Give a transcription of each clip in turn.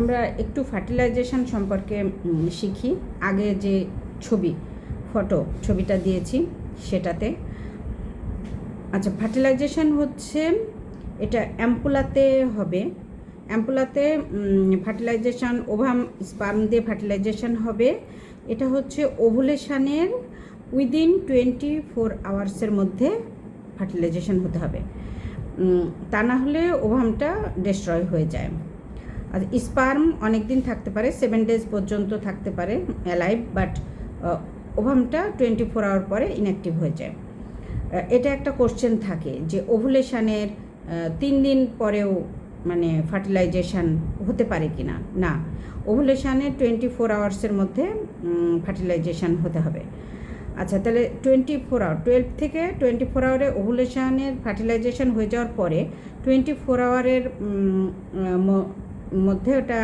আমরা একটু ফার্টিলাইজেশন সম্পর্কে শিখি। আগে যে ছবিটা দিয়েছি সেটাতে। আচ্ছা, ফার্টিলাইজেশন হচ্ছে এটা অ্যাম্পুলাতে হবে। অ্যাম্পুলাতে ফার্টিলাইজেশন, ওভাম স্পার্ম দিয়ে ফার্টিলাইজেশন হবে। এটা হচ্ছে ওভুলেশনের উইদিন 24 আওয়ার্সের মধ্যে ফার্টিলাইজেশন হতে হবে, তা না হলে ওভামটা ডিস্ট্রয় হয়ে যায়। আর স্পার্ম অনেক দিন থাকতে পারে, 7 ডেজ পর্যন্ত থাকতে পারে অ্যালাইভ, বাট ওভামটা 24 আওয়ার পরে ইনঅ্যাক্টিভ হয়ে যায়। এটা একটা কোশ্চেন থাকে যে ওভুলেশনের 3 দিন পরেও মানে ফার্টিলাইজেশন হতে পারে কি না। না, ওভুলেশনের 24 আওয়ার্সের মধ্যে ফার্টিলাইজেশন হতে হবে। আচ্ছা, তাহলে 24 আওয়ার, 12 থেকে 24 আওয়ারে ওভুলেশনের ফার্টিলাইজেশন হয়ে যাওয়ার পরে 24 আওয়ারের মধ্যে ওটা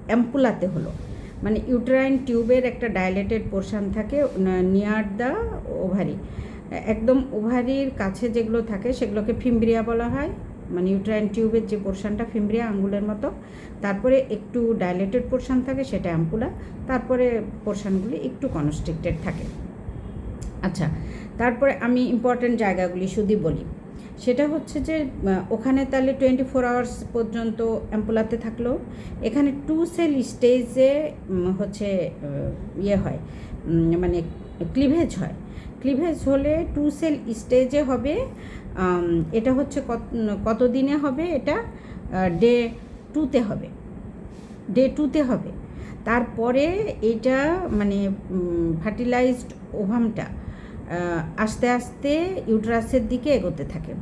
অ্যাম্পুলাতে হলো, মানে ইউটেরাইন টিউবের একটা ডাইলেটেড পোর্শন থাকে নিয়ার দ্য ওভারি, একদম ওভারির কাছে যেগুলো থাকে সেগুলোকে ফিমব্রিয়া বলা হয়। মানে ইউটেরাইন টিউবের যে পোর্শনটা ফিমব্রিয়া আঙ্গুলের মতো, তারপরে একটু ডাইলেটেড পোর্শন থাকে সেটা অ্যাম্পুলা, তারপরে পোর্শনগুলি একটু কনস্ট্রিক্টেড থাকে। আচ্ছা, তারপরে আমি ইম্পর্টেন্ট জায়গাগুলি শুধু বলি। সেটা হচ্ছে যে ওখানে তাহলে 24 আওয়ার্স পর্যন্ত অ্যাম্পুলাতে থাকলো। এখানে 2 সেল স্টেজে হচ্ছে হয়, মানে ক্লিভেজ হয়। ক্লিভেজ হলে 2 সেল স্টেজে হবে। এটা হচ্ছে কত দিনে হবে? এটা ডে 2তে হবে, ডে 2তে হবে। তারপরে এটা মানে ফার্টিলাইজড ওভামটা আস্তে আস্তে ইউটেরাসের দিকে এগোতে থাকে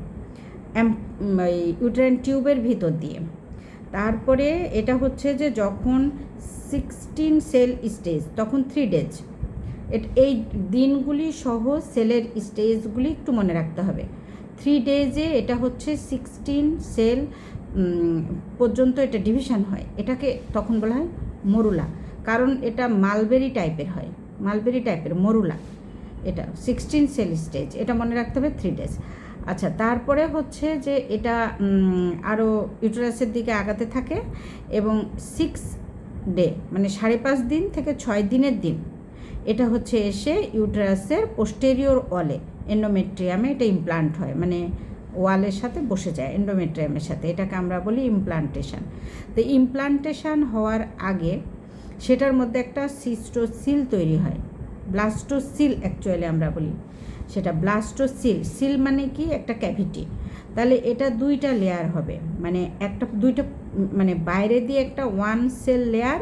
ইউটেরাইন টিউবের ভিতর দিয়ে। তারপরে এটা হচ্ছে যে যখন 16 সেল স্টেজ, তখন 3 ডেজ। এই দিনগুলি সহ সেলের স্টেজগুলি একটু মনে রাখতে হবে। 3 ডেজে এটা হচ্ছে 16 সেল পর্যন্ত এটা ডিভিশন হয়। এটাকে তখন বলা হয় মরুলা, কারণ এটা মালবেরি টাইপের হয়, মালবেরি টাইপের মরুলা। এটা 16 সেল স্টেজ, এটা মনে রাখতে হবে 3 ডেজ। আচ্ছা, তারপরে হচ্ছে যে এটা আরও ইউটেরাসের দিকে আগাতে থাকে এবং 6 ডে মানে 5.5 দিন থেকে 6 দিনের দিন এটা হচ্ছে এসে ইউটেরাসের পোস্টেরিয়র ওয়ালে এন্ডোমেট্রিয়ামে এটা ইমপ্লান্ট হয়, মানে ওয়ালের সাথে বসে যায় এন্ডোমেট্রিয়ামের সাথে। এটাকে আমরা বলি ইমপ্লান্টেশন। তো ইমপ্লান্টেশন হওয়ার আগে সেটার মধ্যে একটা সিস্টোসিল তৈরি হয়, ব্লাস্টোসিল অ্যাকচুয়ালি আমরা বলি সেটা ব্লাস্টোসিল। সিল মানে কি? একটা ক্যাভিটি। তাহলে এটা 2টা লেয়ার হবে, মানে দুইটা মানে বাইরে দিয়ে একটা 1 সেল লেয়ার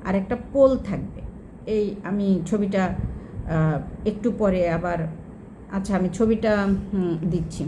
আর একটা পোল থাকবে। এই আমি ছবিটা একটু পরে আবার, আচ্ছা আমি ছবিটা দিচ্ছি।